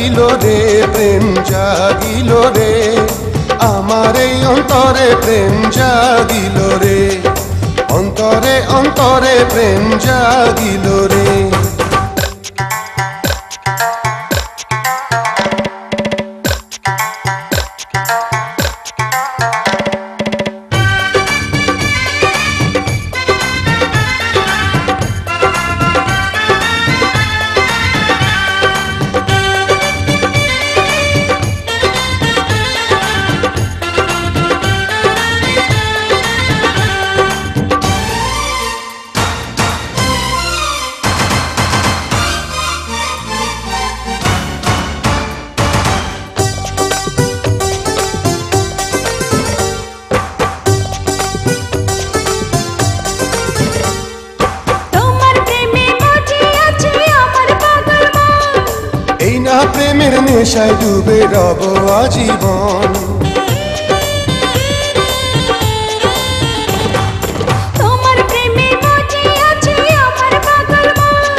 জাগিল রে প্রেম জাগিল রে আমার এই অন্তরে প্রেম জাগিল রে অন্তরে অন্তরে প্রেম জাগিল রে প্রেমের নেশায় ডুবে রব আজীবন তোমার প্রেমে মজে আছে আমার পাগল মন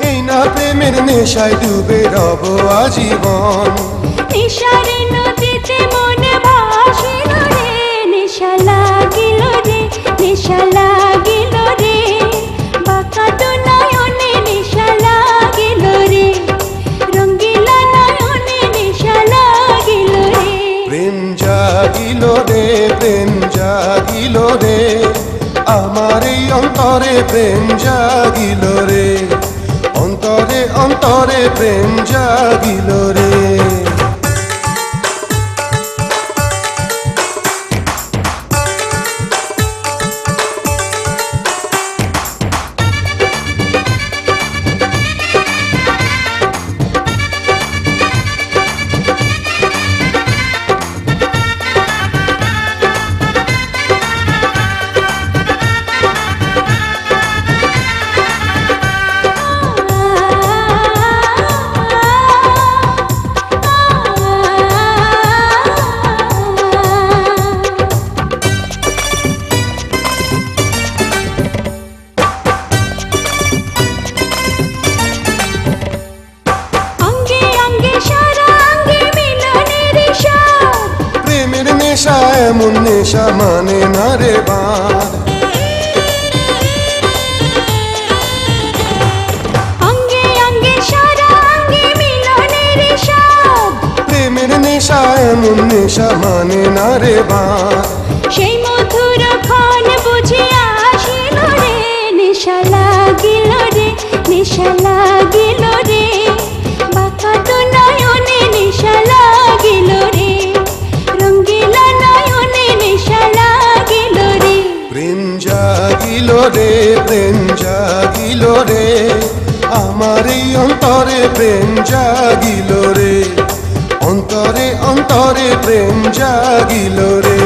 এই না প্রেমের নেশায় ডুবে রব আজীবন নেশারে নদীতে মন ভাসিল রে নেশা লাগিল রে নেশা লাগিল রে বাঁকা তো নয়নে নেশা লাগিল রে রঙ্গিলা নয়নে নেশা লাগিল রে প্রেম জাগিল রে প্রেম জাগিল রে আমার এই অন্তরে প্রেম জাগিল রে অন্তরে অন্তরে প্রেম জাগিল রে নেশা এমন নেশা মানে না রে বাঁধ অঙ্গে অঙ্গে সারা অঙ্গে মিলনের স্বাদ প্রেমের নেশা এমন নেশা মানে না রে বাঁধ সেই মধুর ক্ষণ বুঝে আসিল রে নেশা লাগিল রে নেশা লাগিল রে বাঁকা তো নয়নে নেশা লাগিল রে রঙ্গিলা নয়নে নেশা লাগিল রে প্রেম জাগিল রে প্রেম জাগিল রে আমার এই অন্তরে প্রেম জাগিল রে অন্তরে অন্তরে প্রেম জাগিল রে